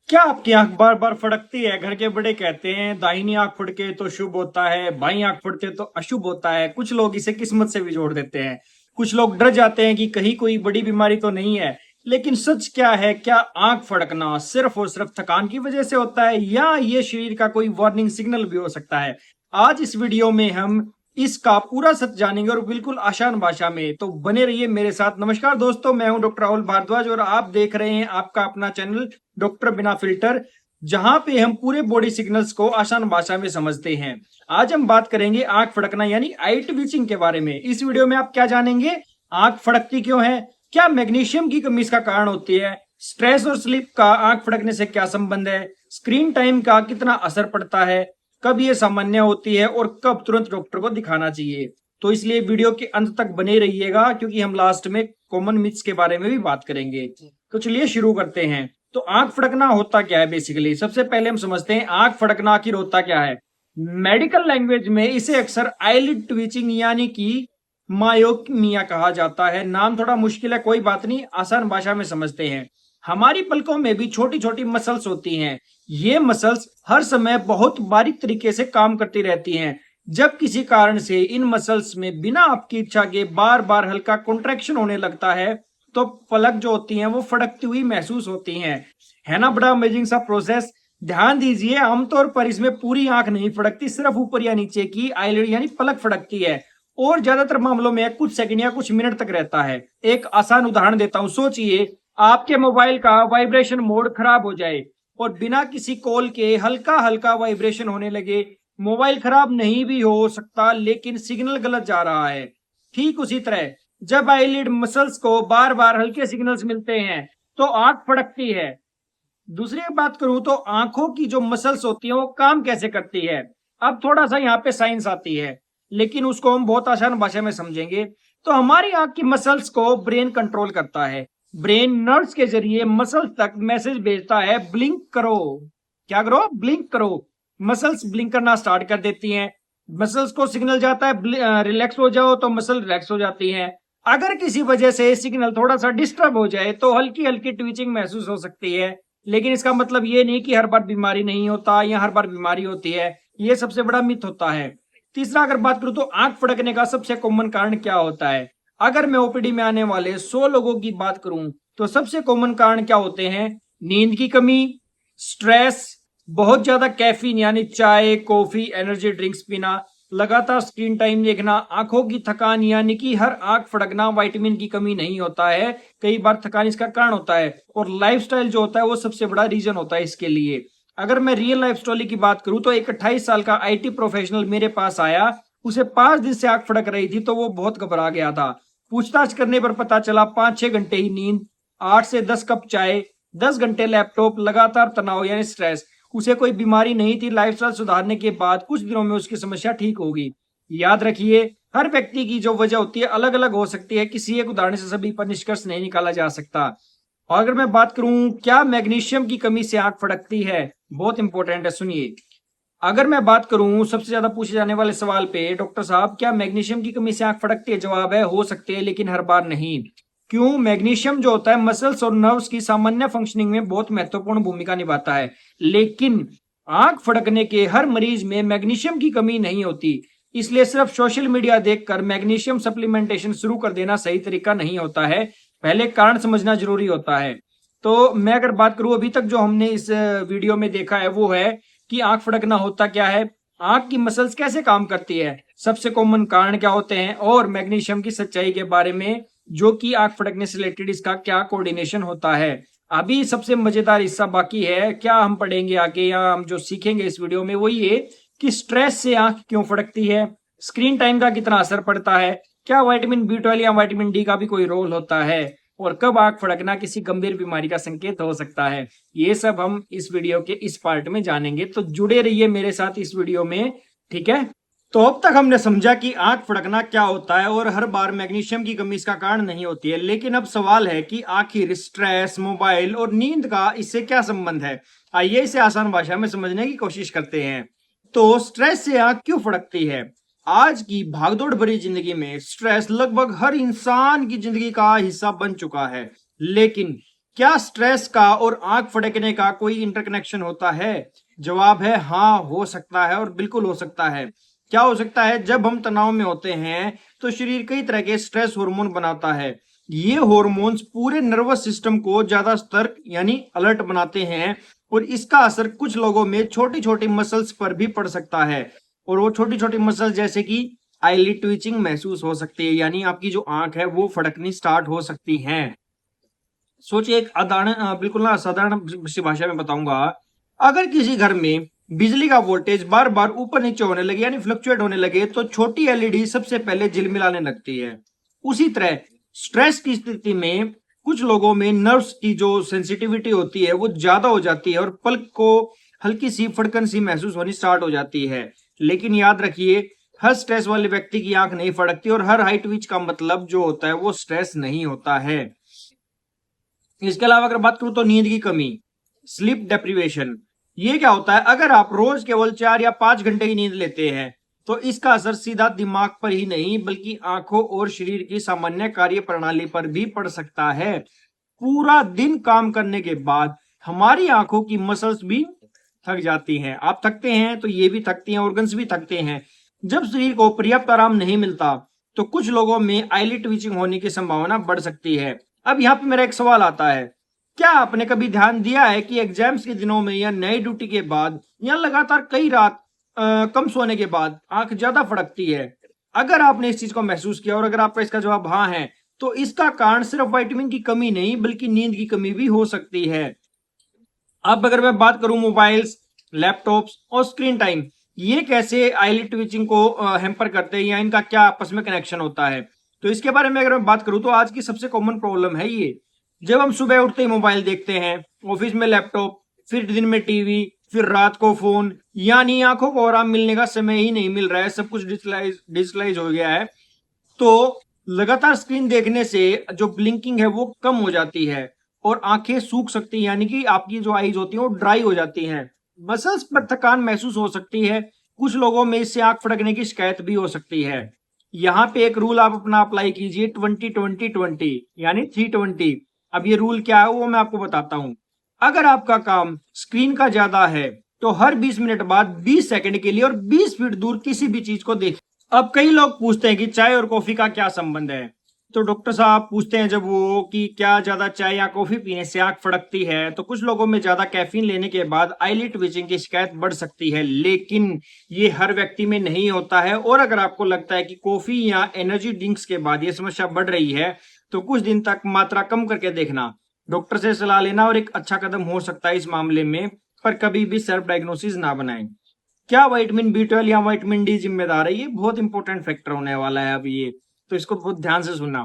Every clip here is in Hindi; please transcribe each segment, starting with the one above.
क्या आपकी आंख बार बार फड़कती है? घर के बड़े कहते हैं दाहिनी आंख फड़के तो शुभ होता है, बाईं आंख फड़के तो अशुभ होता है। कुछ लोग इसे किस्मत से भी जोड़ देते हैं। कुछ लोग डर जाते हैं कि कहीं कोई बड़ी बीमारी तो नहीं है। लेकिन सच क्या है? क्या आंख फड़कना सिर्फ और सिर्फ थकान की वजह से होता है, या ये शरीर का कोई वार्निंग सिग्नल भी हो सकता है? आज इस वीडियो में हम इसका पूरा सच जानेंगे, और बिल्कुल आसान भाषा में। तो बने रहिए मेरे साथ। नमस्कार दोस्तों, मैं हूं डॉक्टर राहुल भारद्वाज और आप देख रहे हैं आपका अपना चैनल डॉक्टर बिना फिल्टर, जहां पे हम पूरे बॉडी सिग्नल्स को आसान भाषा में समझते हैं। आज हम बात करेंगे आंख फड़कना यानी आई ट्विचिंग के बारे में। इस वीडियो में आप क्या जानेंगे? आंख फड़कती क्यों है? क्या मैग्नीशियम की कमी इसका कारण होती है? स्ट्रेस और स्लीप का आंख फड़कने से क्या संबंध है? स्क्रीन टाइम का कितना असर पड़ता है? कब ये सामान्य होती है और कब तुरंत डॉक्टर को दिखाना चाहिए? तो इसलिए वीडियो के अंत तक बने रहिएगा, क्योंकि हम लास्ट में कॉमन मिथ्स के बारे में भी बात करेंगे। तो चलिए शुरू करते हैं। तो आंख फड़कना होता क्या है? बेसिकली सबसे पहले हम समझते हैं आंख फड़कना आखिर होता क्या है। मेडिकल लैंग्वेज में इसे अक्सर आईलिड ट्विचिंग यानी कि मायोपिया कहा जाता है। नाम थोड़ा मुश्किल है, कोई बात नहीं, आसान भाषा में समझते हैं। हमारी पलकों में भी छोटी छोटी मसल्स होती हैं। ये मसल्स हर समय बहुत बारीक तरीके से काम करती रहती हैं। जब किसी कारण से इन मसल्स में बिना आपकी इच्छा के बार बार हल्का कॉन्ट्रैक्शन होने लगता है, तो पलक जो होती हैं वो फड़कती हुई महसूस होती हैं। है ना बड़ा अमेजिंग सा प्रोसेस? ध्यान दीजिए, आमतौर पर इसमें पूरी आंख नहीं फड़कती, सिर्फ ऊपर या नीचे की आईलिड यानी पलक फड़कती है, और ज्यादातर मामलों में कुछ सेकंड या कुछ मिनट तक रहता है। एक आसान उदाहरण देता हूं। सोचिए आपके मोबाइल का वाइब्रेशन मोड खराब हो जाए और बिना किसी कॉल के हल्का हल्का वाइब्रेशन होने लगे। मोबाइल खराब नहीं भी हो सकता, लेकिन सिग्नल गलत जा रहा है। ठीक उसी तरह जब आईलिड मसल्स को बार बार हल्के सिग्नल्स मिलते हैं, तो आंख फड़कती है। दूसरी बात करूं तो आंखों की जो मसल्स होती हैं वो काम कैसे करती है। अब थोड़ा सा यहाँ पे साइंस आती है, लेकिन उसको हम बहुत आसान भाषा में समझेंगे। तो हमारी आंख की मसल्स को ब्रेन कंट्रोल करता है। ब्रेन नर्व्स के जरिए मसल्स तक मैसेज भेजता है, ब्लिंक करो। क्या करो? ब्लिंक करो। मसल्स ब्लिंक करना स्टार्ट कर देती हैं। मसल्स को सिग्नल जाता है रिलैक्स हो जाओ, तो मसल रिलैक्स हो जाती हैं। अगर किसी वजह से सिग्नल थोड़ा सा डिस्टर्ब हो जाए तो हल्की हल्की ट्विचिंग महसूस हो सकती है। लेकिन इसका मतलब ये नहीं कि हर बार बीमारी नहीं होता या हर बार बीमारी होती है। ये सबसे बड़ा मिथ होता है। तीसरा अगर बात करूं तो आंख फड़कने का सबसे कॉमन कारण क्या होता है। अगर मैं ओपीडी में आने वाले 100 लोगों की बात करूं तो सबसे कॉमन कारण क्या होते हैं? नींद की कमी, स्ट्रेस, बहुत ज्यादा कैफीन यानी चाय कॉफी एनर्जी ड्रिंक्स पीना, लगातार स्क्रीन टाइम देखना, आंखों की थकान यानी कि हर आंख फड़कना विटामिन की कमी नहीं होता है, कई बार थकान इसका कारण होता है। और लाइफस्टाइल जो होता है वो सबसे बड़ा रीजन होता है इसके लिए। अगर मैं रियल लाइफ स्टोरी की बात करूं तो एक 28 साल का आईटी प्रोफेशनल मेरे पास आया। उसे 5 दिन से आंख फड़क रही थी, तो वो बहुत घबरा गया था। पूछताछ करने पर पता चला 5-6 घंटे ही नींद, 8 से 10 कप चाय, 10 घंटे लैपटॉप, लगातार तनाव यानी स्ट्रेस। उसे कोई बीमारी नहीं थी। लाइफस्टाइल सुधारने के बाद कुछ दिनों में उसकी समस्या ठीक होगी। याद रखिए, हर व्यक्ति की जो वजह होती है अलग अलग हो सकती है। किसी एक उदाहरण से सभी पर निष्कर्ष नहीं निकाला जा सकता। और अगर मैं बात करूं क्या मैग्नीशियम की कमी से आंख फड़कती है, बहुत इंपॉर्टेंट है, सुनिए। अगर मैं बात करूं सबसे ज्यादा पूछे जाने वाले सवाल पे, डॉक्टर साहब क्या मैग्नीशियम की कमी से आंख फड़कती है? जवाब है हो सकती है, लेकिन हर बार नहीं। क्यों? मैग्नीशियम जो होता है मसल्स और नर्व्स की सामान्य फंक्शनिंग में बहुत महत्वपूर्ण भूमिका निभाता है। लेकिन आंख फड़कने के हर मरीज में मैग्नीशियम की कमी नहीं होती। इसलिए सिर्फ सोशल मीडिया देखकर मैग्नीशियम सप्लीमेंटेशन शुरू कर देना सही तरीका नहीं होता है। पहले कारण समझना जरूरी होता है। तो मैं अगर बात करूं, अभी तक जो हमने इस वीडियो में देखा है वो है कि आंख फड़कना होता क्या है, आंख की मसल्स कैसे काम करती है, सबसे कॉमन कारण क्या होते हैं, और मैग्नीशियम की सच्चाई के बारे में, जो कि आंख फड़कने से रिलेटेड इसका क्या कोऑर्डिनेशन होता है। अभी सबसे मजेदार हिस्सा बाकी है। क्या हम पढ़ेंगे आगे या हम जो सीखेंगे इस वीडियो में वो ये कि स्ट्रेस से आंख क्यों फड़कती है, स्क्रीन टाइम का कितना असर पड़ता है, क्या विटामिन बी 12 या विटामिन डी का भी कोई रोल होता है, और कब आंख फड़कना किसी गंभीर बीमारी का संकेत हो सकता है। ये सब हम इस वीडियो के इस पार्ट में जानेंगे। तो जुड़े रहिए मेरे साथ इस वीडियो में, ठीक है। तो अब तक हमने समझा कि आंख फड़कना क्या होता है और हर बार मैग्नीशियम की कमी इसका कारण नहीं होती है। लेकिन अब सवाल है कि आखिर स्ट्रेस, मोबाइल और नींद का इससे क्या संबंध है। आइए इसे आसान भाषा में समझने की कोशिश करते हैं। तो स्ट्रेस से आंख क्यों फड़कती है? आज की भागदौड़ भरी जिंदगी में स्ट्रेस लगभग हर इंसान की जिंदगी का हिस्सा बन चुका है। लेकिन क्या स्ट्रेस का और आंख फड़कने का कोई इंटरकनेक्शन होता है? जवाब है हाँ, हो सकता है और बिल्कुल हो सकता है। क्या हो सकता है? जब हम तनाव में होते हैं तो शरीर कई तरह के स्ट्रेस हार्मोन बनाता है। ये हार्मोन्स पूरे नर्वस सिस्टम को ज्यादा सतर्क यानी अलर्ट बनाते हैं और इसका असर कुछ लोगों में छोटी छोटी मसल्स पर भी पड़ सकता है। और वो छोटी छोटी मसल जैसे कि आईलिड ट्विचिंग महसूस हो सकती है, यानी आपकी जो आंख है वो फड़कनी स्टार्ट हो सकती है। सोचिए एक बिल्कुल ना साधारण सी भाषा में बताऊंगा। अगर किसी घर में बिजली का वोल्टेज बार बार ऊपर नीचे होने लगे यानी फ्लक्चुएट होने लगे तो छोटी एलईडी सबसे पहले झिलमिलाने लगती है। उसी तरह स्ट्रेस की स्थिति में कुछ लोगों में नर्व्स की जो सेंसिटिविटी होती है वो ज्यादा हो जाती है और पलक को हल्की सी फड़कन सी महसूस होनी स्टार्ट हो जाती है। लेकिन याद रखिए, हर स्ट्रेस वाले व्यक्ति की आंख नहीं फड़कती और हर हाई ट्विच का मतलब जो होता है वो स्ट्रेस नहीं होता है। इसके अलावा अगर बात करूं तो नींद की कमी, स्लीप डेप्रीवेशन, ये क्या होता है? अगर आप रोज केवल 4 या 5 घंटे की नींद लेते हैं तो इसका असर सीधा दिमाग पर ही नहीं बल्कि आंखों और शरीर की सामान्य कार्य प्रणाली पर भी पड़ सकता है। पूरा दिन काम करने के बाद हमारी आंखों की मसल्स भी थक जाती हैं। आप थकते हैं तो ये भी थकती हैं, ऑर्गन्स भी थकते हैं। जब शरीर को पर्याप्त आराम नहीं मिलता तो कुछ लोगों में आईलिड ट्विचिंग होने की संभावना बढ़ सकती है। अब यहाँ पे मेरा एक सवाल आता है, क्या आपने कभी ध्यान दिया है कि एग्जाम्स के दिनों में या नई ड्यूटी के बाद या लगातार कई रात कम सोने के बाद आंख ज्यादा फड़कती है? अगर आपने इस चीज को महसूस किया और अगर आपका इसका जवाब हाँ है तो इसका कारण सिर्फ विटामिन की कमी नहीं बल्कि नींद की कमी भी हो सकती है। अब अगर मैं बात करूं मोबाइल्स, लैपटॉप्स और स्क्रीन टाइम, ये कैसे आईलिड ट्विचिंग को हैम्पर करते हैं या इनका क्या आपस में कनेक्शन होता है, तो इसके बारे में अगर मैं बात करूं तो आज की सबसे कॉमन प्रॉब्लम है ये। जब हम सुबह उठते ही मोबाइल देखते हैं, ऑफिस में लैपटॉप, फिर दिन में टीवी, फिर रात को फोन, यानी आंखों को आराम मिलने का समय ही नहीं मिल रहा है। सब कुछ डिजिटलाइज हो गया है। तो लगातार स्क्रीन देखने से जो ब्लिंकिंग है वो कम हो जाती है और आंखें सूख सकती हैं, यानी कि आपकी जो आईज होती है वो ड्राई हो जाती हैं। मसल्स पर थकान महसूस हो सकती है। कुछ लोगों में इससे आंख फड़कने की शिकायत भी हो सकती है। यहाँ पे एक रूल आप अपना अप्लाई कीजिए, 20-20-20 यानी 320। अब ये रूल क्या है वो मैं आपको बताता हूँ। अगर आपका काम स्क्रीन का ज्यादा है तो हर 20 मिनट बाद 20 सेकंड के लिए और 20 फीट दूर किसी भी चीज को देखें। अब कई लोग पूछते हैं कि चाय और कॉफी का क्या संबंध है। तो डॉक्टर साहब पूछते हैं जब वो कि क्या ज्यादा चाय या कॉफी पीने से आंख फड़कती है, तो कुछ लोगों में ज्यादा कैफीन लेने के बाद आईलिड ट्विचिंग की शिकायत बढ़ सकती है, लेकिन ये हर व्यक्ति में नहीं होता है। और अगर आपको लगता है कि कॉफी या एनर्जी ड्रिंक्स के बाद ये समस्या बढ़ रही है तो कुछ दिन तक मात्रा कम करके देखना, डॉक्टर से सलाह लेना और एक अच्छा कदम हो सकता है इस मामले में। पर कभी भी सेल्फ डायग्नोसिस ना बनाएं। क्या विटामिन बी 12 या विटामिन डी जिम्मेदार है? ये बहुत इंपॉर्टेंट फैक्टर होने वाला है अब ये, तो इसको बहुत ध्यान से सुनना।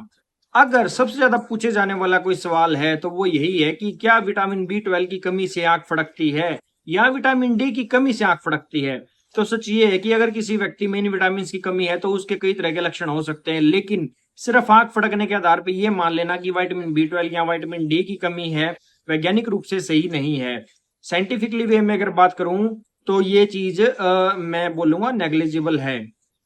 अगर सबसे ज्यादा पूछे जाने वाला कोई सवाल है तो वो यही है कि क्या विटामिन बी 12 की कमी से आंख फड़कती है या विटामिन डी की कमी से आंख फड़कती है? तो सच ये है कि अगर किसी व्यक्ति में इन विटामिन की कमी है तो उसके कई तरह के लक्षण हो सकते हैं, लेकिन सिर्फ आंख फड़कने के आधार पर यह मान लेना कि विटामिन बी 12 या विटामिन डी की कमी है वैज्ञानिक रूप से सही नहीं है। साइंटिफिकली वे में अगर बात करूं तो ये चीज मैं बोलूंगा नेग्लिजिबल है।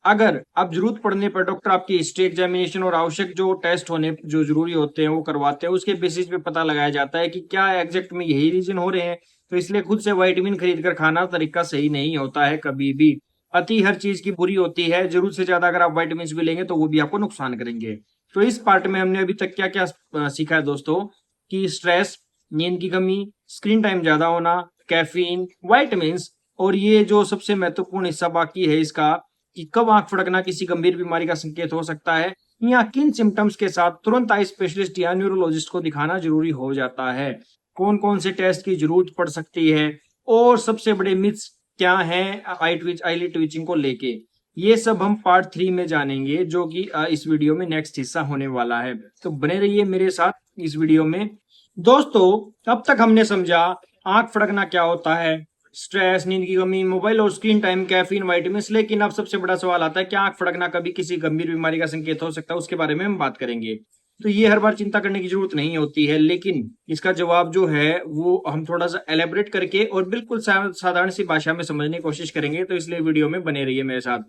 अगर आप जरूरत पड़ने पर डॉक्टर आपकी हिस्ट्री एग्जामिनेशन और आवश्यक जो टेस्ट होने जो जरूरी होते हैं वो करवाते हैं, उसके बेसिस पे पता लगाया जाता है कि क्या एग्जैक्ट में यही रीजन हो रहे हैं। तो इसलिए खुद से विटामिन खरीद कर खाना तरीका सही नहीं होता है कभी भी। अति हर चीज की बुरी होती है। जरूरत से ज्यादा अगर आप विटामिन भी लेंगे तो वो भी आपको नुकसान करेंगे। तो इस पार्ट में हमने अभी तक क्या क्या सीखा है दोस्तों, कि स्ट्रेस, नींद की कमी, स्क्रीन टाइम ज्यादा होना, कैफीन, विटामिन, और ये जो सबसे महत्वपूर्ण हिस्सा बाकी है इसका कि कब आंख फड़कना किसी गंभीर बीमारी का संकेत हो सकता है या किन सिम्टम्स के साथ तुरंत आई स्पेशलिस्ट या न्यूरोलॉजिस्ट को दिखाना जरूरी हो जाता है, कौन कौन से टेस्ट की जरूरत पड़ सकती है और सबसे बड़े मिथ्स क्या हैं आईलिड ट्विचिंग को लेके। ये सब हम पार्ट 3 में जानेंगे जो कि इस वीडियो में नेक्स्ट हिस्सा होने वाला है। तो बने रहिए मेरे साथ इस वीडियो में। दोस्तों, अब तक हमने समझा आंख फड़कना क्या होता है, स्ट्रेस, नींद की कमी, मोबाइल और स्क्रीन टाइम, कैफीन, विटामिन। लेकिन अब सबसे बड़ा सवाल आता है कि आंख फड़कना कभी किसी गंभीर बीमारी का संकेत हो सकता है, उसके बारे में हम बात करेंगे। तो ये हर बार चिंता करने की जरूरत नहीं होती है, लेकिन इसका जवाब जो है वो हम थोड़ा सा एलेबरेट करके और बिल्कुल साधारण सी भाषा में समझने की कोशिश करेंगे। तो इसलिए वीडियो में बने रहिए मेरे साथ।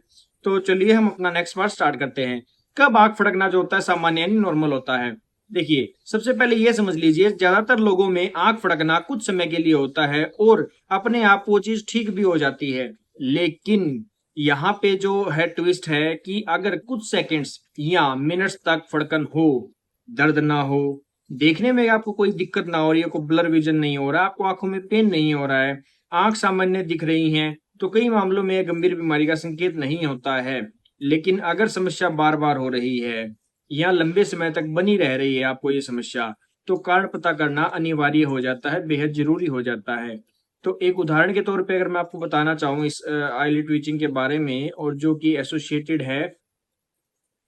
तो चलिए हम अपना नेक्स्ट पार्ट स्टार्ट करते हैं। कब आंख फड़कना जो होता है सामान्य यानी नॉर्मल होता है? देखिए, सबसे पहले ये समझ लीजिए, ज्यादातर लोगों में आंख फड़कना कुछ समय के लिए होता है और अपने आप वो चीज ठीक भी हो जाती है। लेकिन यहाँ पे जो है ट्विस्ट है कि अगर कुछ सेकंड्स या मिनट्स तक फड़कन हो, दर्द ना हो, देखने में आपको कोई दिक्कत ना हो रही है, कोई ब्लर विजन नहीं हो रहा, आपको आंखों में पेन नहीं हो रहा है, आंख सामान्य दिख रही है, तो कई मामलों में यह गंभीर बीमारी का संकेत नहीं होता है। लेकिन अगर समस्या बार बार हो रही है या लंबे समय तक बनी रह रही है आपको ये समस्या, तो कारण पता करना अनिवार्य हो जाता है, बेहद जरूरी हो जाता है। तो एक उदाहरण के तौर पे अगर मैं आपको बताना चाहूँ इस आईलिड ट्विचिंग के बारे में, और जो कि एसोसिएटेड है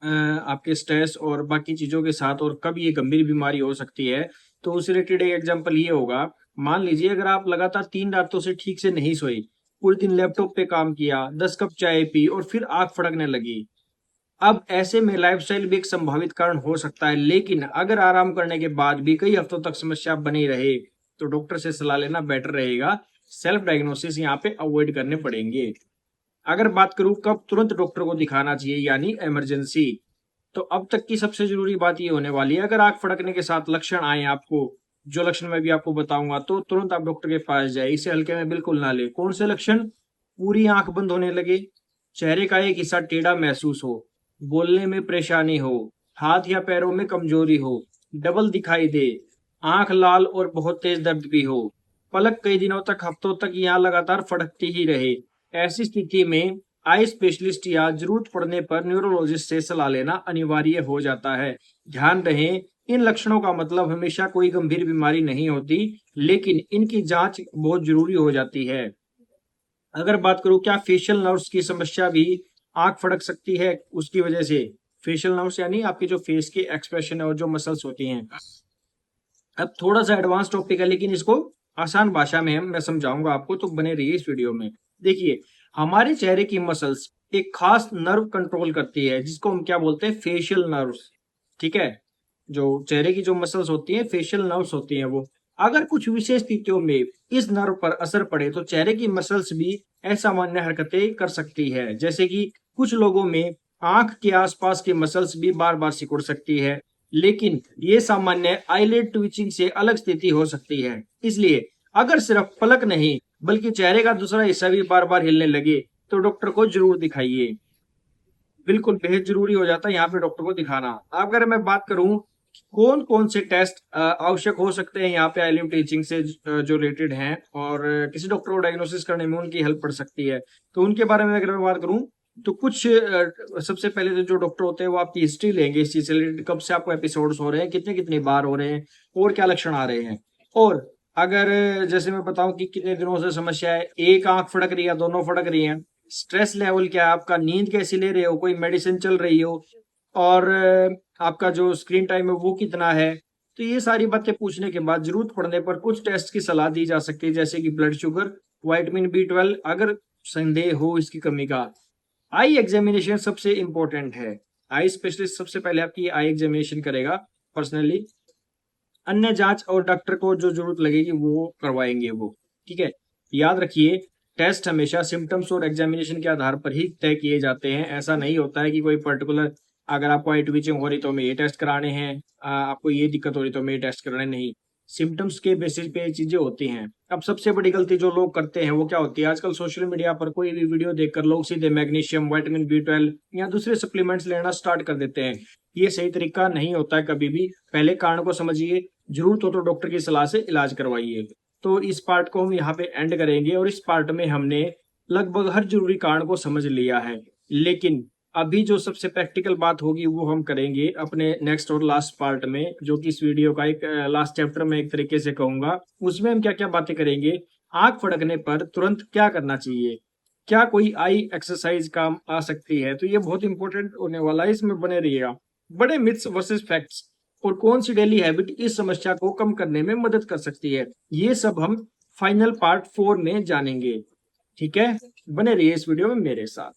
आपके स्ट्रेस और बाकी चीजों के साथ, और कब ये गंभीर बीमारी हो सकती है, तो उस रिलेटेड एक एग्जांपल ये होगा। मान लीजिए अगर आप लगातार 3 रातों से ठीक से नहीं सोए, पूरे दिन लैपटॉप पे काम किया, 10 कप चाय पी और फिर आंख फड़कने लगी, अब ऐसे में लाइफस्टाइल भी एक संभावित कारण हो सकता है। लेकिन अगर आराम करने के बाद भी कई हफ्तों तक समस्या बनी रहे, तो डॉक्टर से सलाह लेना बेटर रहेगा। सेल्फ डायग्नोसिस यहाँ पे अवॉइड करने पड़ेंगे। अगर बात करूं कब तुरंत डॉक्टर को दिखाना चाहिए, यानी इमरजेंसी, तो अब तक की सबसे जरूरी बात ये होने वाली है, अगर आंख फड़कने के साथ लक्षण आए आपको, जो लक्षण मैं भी आपको बताऊंगा, तो तुरंत आप डॉक्टर के पास जाए, इसे हल्के में बिल्कुल ना ले। कौन से लक्षण? पूरी आंख बंद होने लगे, चेहरे का एक हिस्सा टेढ़ा महसूस हो, बोलने में परेशानी हो, हाथ या पैरों में कमजोरी हो, डबल दिखाई दे, आंख लाल और बहुत तेज दर्द भी हो, पलक कई दिनों तक, हफ्तों तक यहाँ लगातार फड़कती ही रहे, ऐसी स्थिति में आई स्पेशलिस्ट या जरूरत पड़ने पर न्यूरोलॉजिस्ट से सलाह लेना अनिवार्य हो जाता है। ध्यान रहे, इन लक्षणों का मतलब हमेशा कोई गंभीर बीमारी नहीं होती, लेकिन इनकी जांच बहुत जरूरी हो जाती है। अगर बात करूं क्या फेशियल नर्व्स की समस्या भी आंख फड़क सकती है उसकी वजह से? फेशियल नर्व्स यानी आपके जो फेस के एक्सप्रेशन है और जो मसल्स होती हैं। अब थोड़ा सा एडवांस टॉपिक है, लेकिन इसको आसान भाषा में मैं समझाऊंगा आपको, तो बने रहिए इस वीडियो में। देखिए, हमारे चेहरे की मसल्स एक खास नर्व कंट्रोल करती है, जिसको हम क्या बोलते हैं? Facial nerves. ठीक है, जो चेहरे की जो मसल्स होती हैं, फेशियल नर्व्स होती हैं वो। अगर कुछ विशेष स्थितियों में इस नर्व पर असर पड़े, तो चेहरे की मसल्स भी असामान्य हरकतें कर सकती है। जैसे कि कुछ लोगों में आंख के आसपास की मसल्स भी बार बार सिकुड़ सकती है, लेकिन ये सामान्य आईलिड ट्विचिंग से अलग स्थिति हो सकती है। इसलिए अगर सिर्फ पलक नहीं, बल्कि चेहरे का दूसरा हिस्सा भी बार बार हिलने लगे, तो डॉक्टर को जरूर दिखाइए। बिल्कुल बेहद जरूरी हो जाता है यहाँ पे डॉक्टर को दिखाना। अगर मैं बात करूं कौन कौन से टेस्ट आवश्यक हो सकते हैं यहाँ पे आईलिड टीचिंग से जो रिलेटेड हैं, और किसी डॉक्टर को डायग्नोसिस करने में उनकी हेल्प पड़ सकती है, तो उनके बारे में अगर मैं बात करूं, तो कुछ सबसे पहले तो जो डॉक्टर होते हैं वो आपकी हिस्ट्री लेंगे इस चीज से रिलेटेड, कब से आपको एपिसोड्स हो रहे हैं, कितने कितनी बार हो रहे हैं, और क्या लक्षण आ रहे हैं। और अगर जैसे मैं बताऊं कि कितने दिनों से समस्या है, एक आंख फड़क रही है, दोनों फड़क रही है, स्ट्रेस लेवल क्या है आपका, नींद कैसी ले रहे हो, कोई मेडिसिन चल रही हो, और आपका जो स्क्रीन टाइम है वो कितना है, तो ये सारी बातें पूछने के बाद जरूरत पड़ने पर कुछ टेस्ट की सलाह दी जा सकती है, जैसे कि ब्लड शुगर, विटामिन B12 अगर संदेह हो इसकी कमी का। आई एग्जामिनेशन सबसे इंपॉर्टेंट है। आई स्पेशलिस्ट सबसे पहले आपकी आई एग्जामिनेशन करेगा पर्सनली, अन्य जांच और डॉक्टर को जो जरूरत लगेगी वो करवाएंगे वो। ठीक है, याद रखिए, टेस्ट हमेशा सिम्टम्स और एग्जामिनेशन के आधार पर ही तय किए जाते हैं। ऐसा नहीं होता है कि कोई पर्टिकुलर, अगर आपको आई ट्विचिंग हो रही तो हमें ये टेस्ट कराने हैं, आपको ये दिक्कत हो रही तो हमें ये टेस्ट कराने नहीं। सिम्टम्स के बेसिस पे ये चीजें होती हैं। अब सबसे बड़ी गलती जो लोग करते हैं वो क्या होती है, आजकल सोशल मीडिया पर कोई भी वीडियो देखकर लोग सीधे मैग्नीशियम, विटामिन B12 या दूसरे सप्लीमेंट्स लेना स्टार्ट कर देते हैं। ये सही तरीका नहीं होता है कभी भी। पहले कारण को समझिए, जरूरत हो तो डॉक्टर की सलाह से इलाज करवाइए। तो इस पार्ट को हम यहाँ पे एंड करेंगे, और इस पार्ट में हमने लगभग हर जरूरी कारण को समझ लिया है। लेकिन अभी जो सबसे प्रैक्टिकल बात होगी वो हम करेंगे अपने नेक्स्ट और लास्ट पार्ट में, जो कि इस वीडियो का एक लास्ट चैप्टर में एक तरीके से कहूंगा। उसमें हम क्या क्या बातें करेंगे, आंख फड़कने पर तुरंत क्या करना चाहिए, क्या कोई आई एक्सरसाइज काम आ सकती है, तो ये बहुत इंपॉर्टेंट होने वाला है, इसमें बने रहिएगा। बड़े मिथ्स वर्सेस फैक्ट्स, और कौन सी डेली हैबिट इस समस्या को कम करने में मदद कर सकती है, ये सब हम फाइनल पार्ट 4 में जानेंगे। ठीक है, बने रहिए इस वीडियो में मेरे साथ।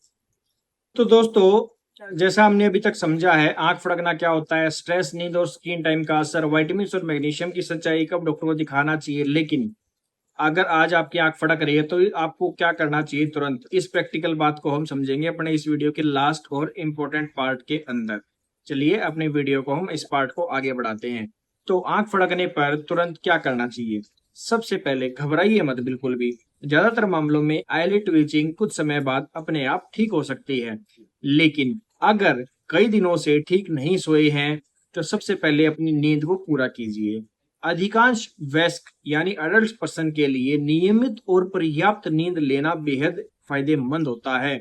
तो दोस्तों, जैसा हमने अभी तक समझा है, आंख फड़कना क्या होता है, स्ट्रेस, नींद और स्क्रीन टाइम का असर, विटामिन और मैग्नीशियम की सच्चाई, कब डॉक्टर को दिखाना चाहिए। लेकिन अगर आज आपकी आंख फड़क रही है तो आपको क्या करना चाहिए तुरंत, इस प्रैक्टिकल बात को हम समझेंगे अपने इस वीडियो के लास्ट और इम्पोर्टेंट पार्ट के अंदर। चलिए अपने वीडियो को हम इस पार्ट को आगे बढ़ाते हैं। तो आंख फड़कने पर तुरंत क्या करना चाहिए? सबसे पहले घबराइए मत बिल्कुल भी। ज्यादातर मामलों में आईलिड ट्विचिंग कुछ समय बाद अपने आप ठीक हो सकती है, लेकिन अगर कई दिनों से ठीक नहीं सोए हैं तो सबसे पहले अपनी नींद को पूरा कीजिए। अधिकांश वयस्क यानी अडल्ट पर्सन के लिए नियमित और पर्याप्त नींद लेना बेहद फायदेमंद होता है।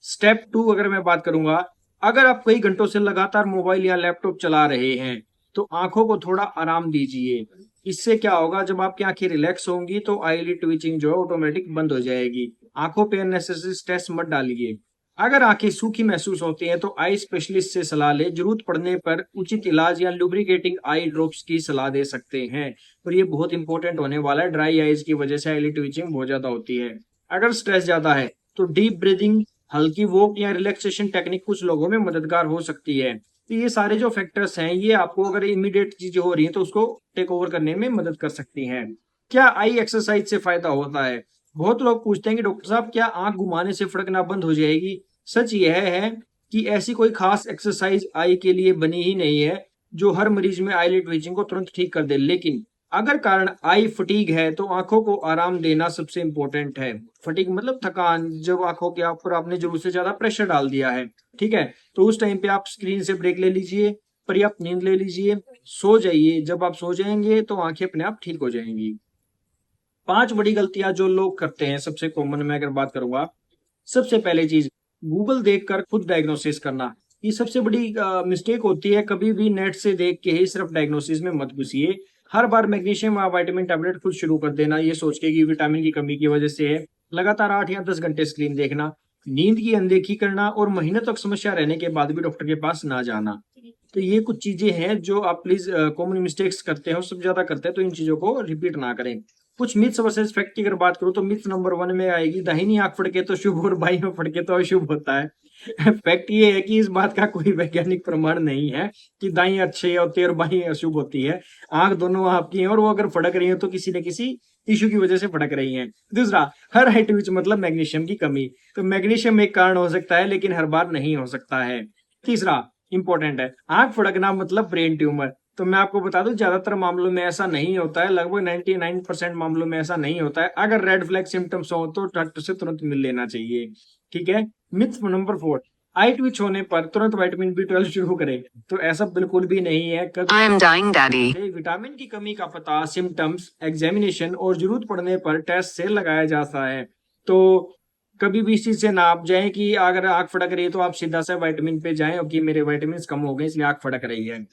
स्टेप 2 अगर मैं बात करूंगा, अगर आप कई घंटों से लगातार मोबाइल या लैपटॉप चला रहे हैं तो आंखों को थोड़ा आराम दीजिए। इससे क्या होगा, जब आपकी आंखें रिलैक्स होंगी तो आईलिड ट्विचिंग जो है ऑटोमेटिक बंद हो जाएगी। आंखों पे अननेसेसरी स्ट्रेस मत डालिए। अगर आंखें सूखी महसूस होती हैं तो आई स्पेशलिस्ट से सलाह ले। जरूरत पड़ने पर उचित इलाज या लुब्रिकेटिंग आई ड्रॉप्स की सलाह दे सकते हैं। और ये बहुत इंपॉर्टेंट होने वाला है, ड्राई आईज की वजह से आईलिड ट्विचिंग बहुत ज्यादा होती है। अगर स्ट्रेस ज्यादा है तो डीप ब्रीदिंग, हल्की वॉक या रिलैक्सेशन टेक्निक कुछ लोगों में मददगार हो सकती है। तो ये सारे जो फैक्टर्स हैं ये आपको अगर इमीडिएट चीजें हो रही हैं तो उसको टेक ओवर करने में मदद कर सकती हैं। क्या आई एक्सरसाइज से फायदा होता है? बहुत लोग पूछते हैं कि डॉक्टर साहब क्या आंख घुमाने से फड़कना बंद हो जाएगी? सच यह है कि ऐसी कोई खास एक्सरसाइज आई के लिए बनी ही नहीं है जो हर मरीज में आईलिड ट्विचिंग को तुरंत ठीक कर दे, लेकिन अगर कारण आई फटीग है तो आंखों को आराम देना सबसे इंपॉर्टेंट है। फटीग मतलब थकान, जब आंखों के ऊपर आपने जरूरत से ज्यादा प्रेशर डाल दिया है, ठीक है, तो उस टाइम पे आप स्क्रीन से ब्रेक ले लीजिए, पर्याप्त नींद ले लीजिए, सो जाइए। जब आप सो जाएंगे तो आंखें अपने आप ठीक हो जाएंगी। 5 बड़ी गलतियां जो लोग करते हैं, सबसे कॉमन मैं अगर बात करूंगा, सबसे पहले चीज गूगल देखकर खुद डायग्नोसिस करना। ये सबसे बड़ी मिस्टेक होती है। कभी भी नेट से देख के ही सिर्फ डायग्नोसिस में मत घुसिए। हर बार मैग्नीशियम या विटामिन टैबलेट खुद शुरू कर देना ये सोच के कि विटामिन की कमी की वजह से है। लगातार 8 या 10 घंटे स्क्रीन देखना, नींद की अनदेखी करना और महीने तक समस्या रहने के बाद भी डॉक्टर के पास ना जाना। तो ये कुछ चीजें हैं जो आप प्लीज कॉमन मिस्टेक्स करते हो, सब ज्यादा करते हैं, तो इन चीजों को रिपीट ना करें। कुछ मिथ्स वर्सेस फैक्ट की अगर बात करूं तो मिथ नंबर 1 में आएगी दाहिनी आंख फड़के तो शुभ और बाईं आंख फड़के तो अशुभ होता है। फैक्ट ये है कि इस बात का कोई वैज्ञानिक प्रमाण नहीं है कि दाईं अच्छी होती है और बाईं अशुभ होती है। आंख दोनों आपकी हैं और वो अगर फड़क रही है तो किसी न किसी इश्यू की वजह से फड़क रही हैं। दूसरा, हर हाइट विच मतलब मैग्नीशियम की कमी। तो मैग्नीशियम एक कारण हो सकता है लेकिन हर बार नहीं हो सकता है। तीसरा इंपॉर्टेंट है, आंख फड़कना मतलब ब्रेन ट्यूमर। तो मैं आपको बता दूं ज्यादातर मामलों में ऐसा नहीं होता है, लगभग 99% मामलों में ऐसा नहीं होता है। अगर रेड फ्लैग सिम्टम्स हो तो डॉक्टर से तुरंत मिल लेना चाहिए, ठीक है। मिथ नंबर 4, आई ट्विच होने पर तुरंत विटामिन B12 शुरू करें। तो ऐसा बिल्कुल भी नहीं है। I am dying, Daddy. Vitamin की कमी का पता सिम्टम्स, एग्जामिनेशन और जरूरत पड़ने पर टेस्ट से लगाया जाता है। तो कभी भी इस चीज से ना आप जाएं कि अगर आंख फड़क रही है तो आप सीधा सा विटामिन पे जाएं कि मेरे विटामिन कम हो गए इसलिए आंख फड़क रही है।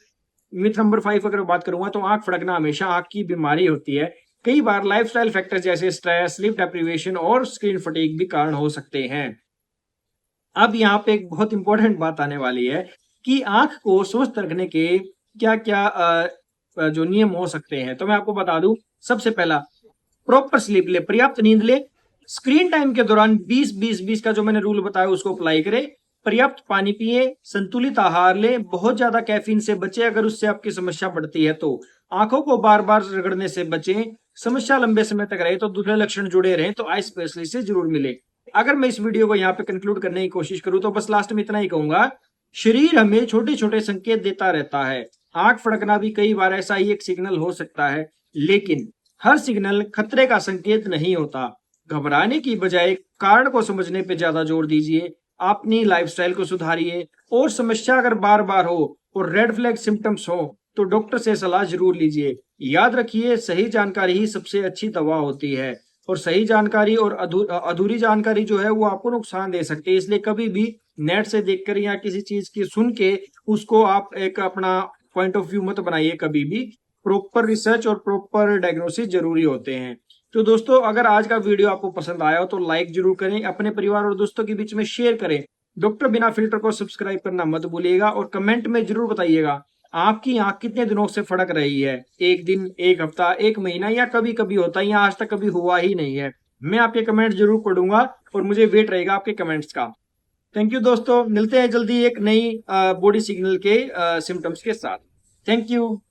मिथ नंबर 5 अगर बात करूंगा तो आंख फड़कना हमेशा आंख की बीमारी होती है। कई बार लाइफस्टाइल फैक्टर्स जैसे स्ट्रेस, स्लीप डेप्रिवेशन और स्क्रीन फटीग भी कारण हो सकते हैं। अब यहाँ पे एक बहुत इंपॉर्टेंट बात आने वाली है कि आंख को स्वस्थ रखने के क्या क्या जो नियम हो सकते हैं। तो मैं आपको बता दूं, सबसे पहला, प्रॉपर स्लीप ले, पर्याप्त नींद ले। स्क्रीन टाइम के दौरान 20-20-20 का जो मैंने रूल बताया उसको अप्लाई करें। पर्याप्त पानी पिए, संतुलित आहार ले, बहुत ज्यादा कैफीन से बचे अगर उससे आपकी समस्या बढ़ती है तो। आंखों को बार बार रगड़ने से बचें। समस्या लंबे समय तक रहे तो दूसरे लक्षण जुड़े रहे तो आई स्पेशलिस्ट से जरूर मिले। अगर मैं इस वीडियो को यहाँ पे कंक्लूड करने की कोशिश करूं तो बस लास्ट में इतना ही कहूंगा, शरीर हमें छोटे छोटे संकेत देता रहता है। आंख फड़कना भी कई बार ऐसा ही एक सिग्नल हो सकता है, लेकिन हर सिग्नल खतरे का संकेत नहीं होता। घबराने की बजाय कारण को समझने पे ज्यादा जोर दीजिए, अपनी लाइफस्टाइल को सुधारिए और समस्या अगर बार बार हो और रेड फ्लैग सिम्टम्स हो तो डॉक्टर से सलाह जरूर लीजिए। याद रखिए, सही जानकारी ही सबसे अच्छी दवा होती है और सही जानकारी और अधूरी जानकारी जो है वो आपको नुकसान दे सकती है। इसलिए कभी भी नेट से देखकर या किसी चीज की सुन के उसको आप एक अपना पॉइंट ऑफ व्यू मत बनाइए। कभी भी प्रॉपर रिसर्च और प्रॉपर डायग्नोसिस जरूरी होते हैं। तो दोस्तों, अगर आज का वीडियो आपको पसंद आया हो तो लाइक जरूर करें, अपने परिवार और दोस्तों के बीच में शेयर करें। डॉक्टर बिना फिल्टर को सब्सक्राइब करना मत भूलिएगा और कमेंट में जरूर बताइएगा आपकी आंख कितने दिनों से फड़क रही है। 1 दिन, 1 हफ्ता, 1 महीना या कभी कभी होता है या आज तक कभी हुआ ही नहीं है। मैं आपके कमेंट जरूर पढ़ूंगा और मुझे वेट रहेगा आपके कमेंट्स का। थैंक यू दोस्तों, मिलते हैं जल्दी एक नई बॉडी सिग्नल के सिम्टम्स के साथ। Thank you.